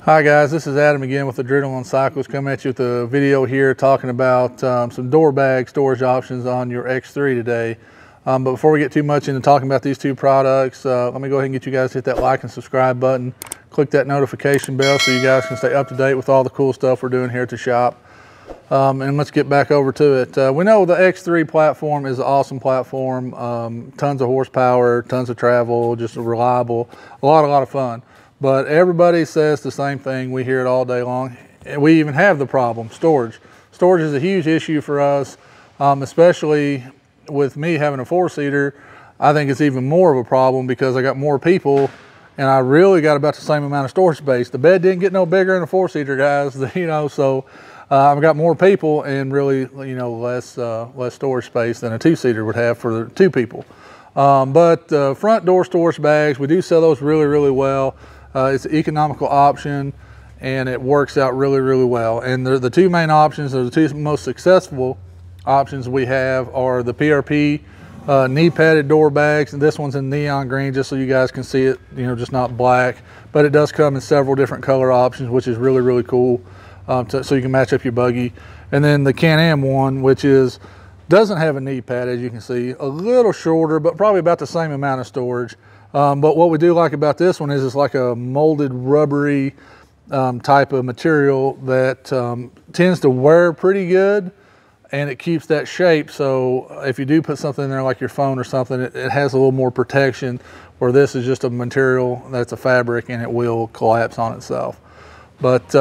Hi guys, this is Adam again with Adrenaline Cycles, coming at you with a video here talking about some door bag storage options on your X3 today. But before we get too much into talking about these two products, let me go ahead and get you guys to hit that like and subscribe button. Click that notification bell so you guys can stay up to date with all the cool stuff we're doing here at the shop. And let's get back over to it. We know the X3 platform is an awesome platform, tons of horsepower, tons of travel, just reliable, a lot of fun. But everybody says the same thing. We hear it all day long. And we even have the problem, storage. Storage is a huge issue for us, especially with me having a four-seater. I think it's even more of a problem because I got more people and I really got about the same amount of storage space. The bed didn't get no bigger in a four-seater, guys, so I've got more people and really, less storage space than a two-seater would have for two people. But front door storage bags, we do sell those really well. It's an economical option and it works out really well. And the two main options, or the two most successful options we have, are the PRP knee padded door bags, and this one's in neon green just so you guys can see it, just not black, but it does come in several different color options, which is really cool, so you can match up your buggy. And then the Can-Am one, which doesn't have a knee pad, as you can see, a little shorter but probably about the same amount of storage. But what we do like about this one is it's like a molded rubbery type of material that tends to wear pretty good, and it keeps that shape. So if you do put something in there like your phone or something, it has a little more protection, where this is just a material that's a fabric and it will collapse on itself. But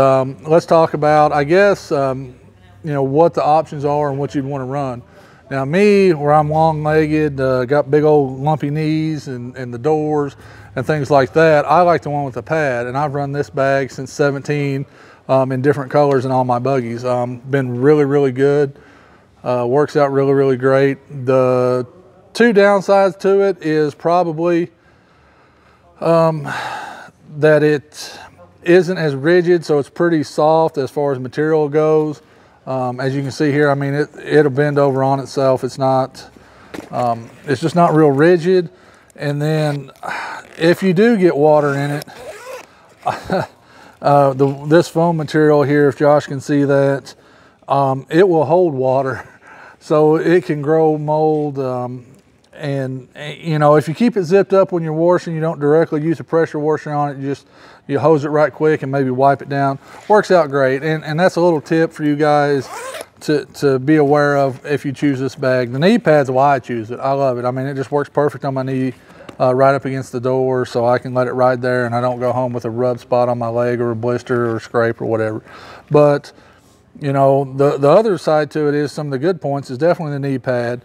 let's talk about, I guess, what the options are and what you'd want to run. Now me, where I'm long-legged, got big old lumpy knees and the doors and things like that, I like the one with the pad, and I've run this bag since 17 in different colors in all my buggies. Been really good. Works out really great. The two downsides to it is probably that it isn't as rigid, so it's pretty soft as far as material goes. As you can see here, I mean, it'll bend over on itself. It's not, it's just not real rigid. And then if you do get water in it, this foam material here, if Josh can see that, it will hold water. So it can grow mold. And if you keep it zipped up when you're washing, you don't directly use a pressure washer on it, you hose it right quick and maybe wipe it down. Works out great. And that's a little tip for you guys to be aware of if you choose this bag. The knee pad's why I choose it. I love it. I mean, it just works perfect on my knee, right up against the door, so I can let it ride there and I don't go home with a rub spot on my leg or a blister or a scrape or whatever. But the other side to it is, some of the good points is definitely the knee pad.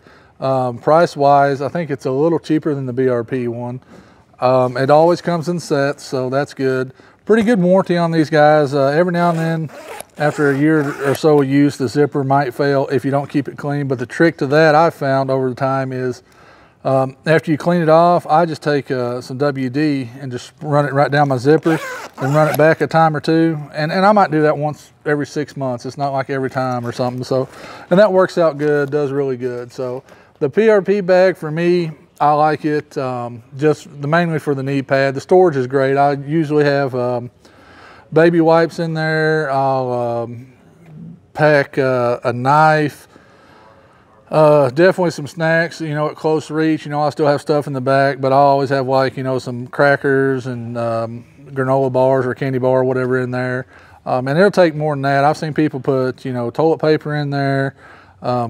Price wise, I think it's a little cheaper than the BRP one. It always comes in sets, so that's good. Pretty good warranty on these guys. Every now and then, after a year or so of use, the zipper might fail if you don't keep it clean. But the trick to that I've found over the time is, after you clean it off, I just take some WD and just run it right down my zipper and run it back a time or two. And I might do that once every 6 months. It's not like every time or something. So, and that works out good, does really good. So the PRP bag, for me, I like it just mainly for the knee pad. The storage is great. I usually have baby wipes in there. I'll pack a knife, definitely some snacks, at close reach. I still have stuff in the back, but I always have, like, some crackers and granola bars or candy bar or whatever in there. And it'll take more than that. I've seen people put, toilet paper in there,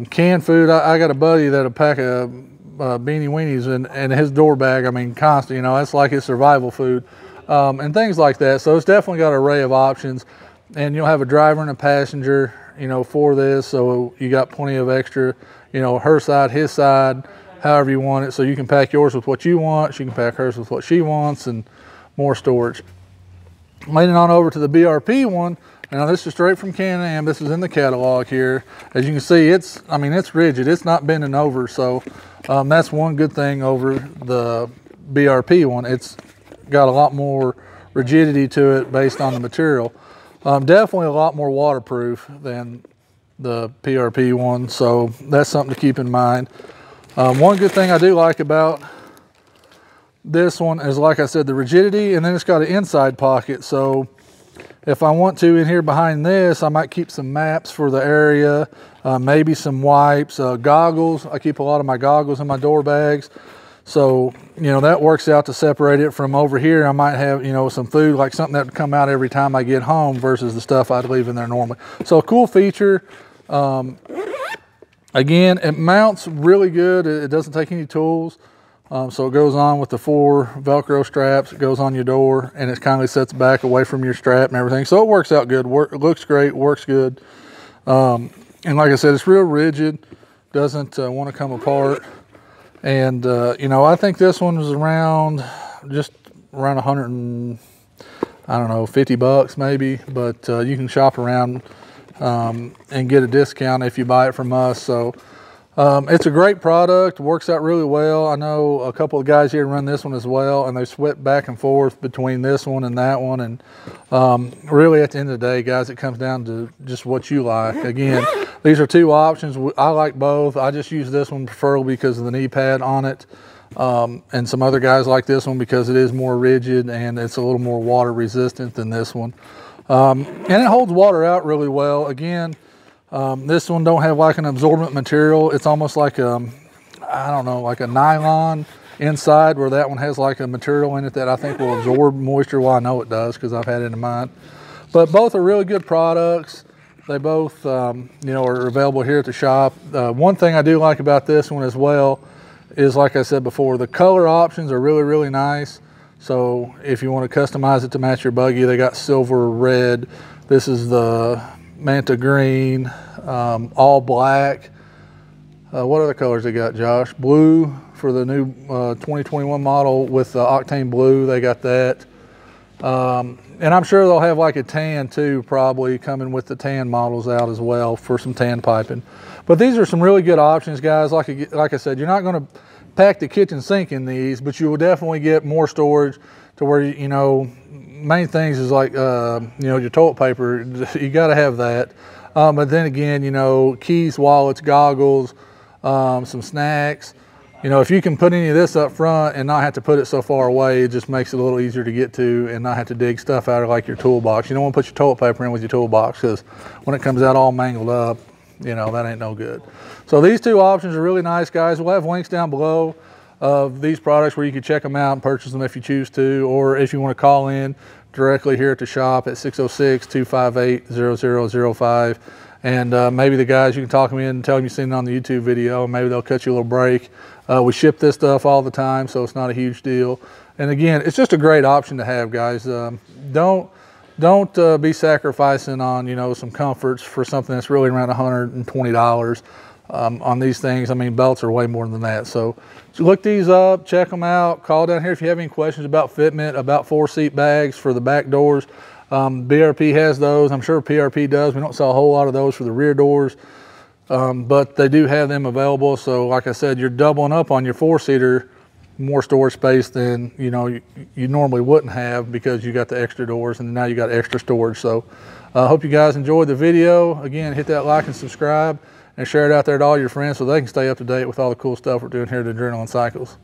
canned food. I got a buddy that'll pack a beanie weenies in his door bag. I mean, constant, that's like his survival food, and things like that. So it's definitely got an array of options, and you'll have a driver and a passenger, for this. So you got plenty of extra, her side, his side, however you want it. So you can pack yours with what you want. She can pack hers with what she wants, and more storage. Leaning on over to the BRP one. Now this is straight from Can-Am. This is in the catalog here. As you can see, it's rigid. It's not bending over. So that's one good thing over the BRP one. It's got a lot more rigidity to it based on the material. Definitely a lot more waterproof than the PRP one. So that's something to keep in mind. One good thing I do like about this one is, like I said, the rigidity, and then it's got an inside pocket. So If I want to, in here behind this, I might keep some maps for the area, maybe some wipes, goggles. I keep a lot of my goggles in my door bags. So, you know, that works out to separate it from over here. I might have, you know, some food, like something that would come out every time I get home versus the stuff I'd leave in there normally. So a cool feature. Again, it mounts really good. It doesn't take any tools. So it goes on with the 4 Velcro straps. It goes on your door, and it kindly sets back away from your strap and everything. So it works out good. It looks great, works good. And like I said, it's real rigid. Doesn't want to come apart. And, you know, I think this one was around, just around 100 and, I don't know, 50 bucks maybe. But you can shop around and get a discount if you buy it from us. So it's a great product, works out really well. I know a couple of guys here run this one as well, and they switch back and forth between this one and that one. And really at the end of the day, guys, it comes down to just what you like. Again, these are 2 options. I like both. I just use this one preferably because of the knee pad on it. And some other guys like this one because it is more rigid and it's a little more water resistant than this one. And it holds water out really well. Again, this one don't have like an absorbent material. It's almost like I don't know, like a nylon inside, where that one has like a material in it that I think will absorb moisture. Well, I know it does because I've had it in mine. But both are really good products. They both, you know, are available here at the shop. One thing I do like about this one as well is, like I said before, the color options are really, really nice. So if you want to customize it to match your buggy, they got silver, red. This is the Manta green, all black. What other colors they got, Josh? Blue for the new 2021 model with the octane blue. They got that. And I'm sure they'll have like a tan too, probably coming with the tan models out as well for some tan piping. But these are some really good options, guys. Like I said, you're not going to pack the kitchen sink in these, but you will definitely get more storage to where, you know, main things is like, you know, your toilet paper, you got to have that. But then again, you know, keys, wallets, goggles, some snacks. You know, if you can put any of this up front and not have to put it so far away, it just makes it a little easier to get to and not have to dig stuff out of like your toolbox. You don't want to put your toilet paper in with your toolbox because when it comes out all mangled up, you know, that ain't no good. So these 2 options are really nice, guys. We'll have links down below of these products where you can check them out and purchase them if you choose to, or if you want to call in directly here at the shop at 606-258-0005. And maybe the guys, you can talk them in and tell them you've seen it on the YouTube video, and maybe they'll cut you a little break. We ship this stuff all the time, so it's not a huge deal. And again, it's just a great option to have, guys. Don't be sacrificing on, you know, some comforts for something that's really around $120 on these things. I mean, belts are way more than that. So look these up, check them out, call down here if you have any questions about fitment, about 4-seat bags for the back doors. BRP has those. I'm sure PRP does. We don't sell a whole lot of those for the rear doors, but they do have them available. So like I said, you're doubling up on your 4-seater, more storage space than, you know, you normally wouldn't have because you got the extra doors and now you got extra storage. So I hope you guys enjoyed the video. Again, hit that like and subscribe and share it out there to all your friends so they can stay up to date with all the cool stuff we're doing here at Adrenaline Cycles.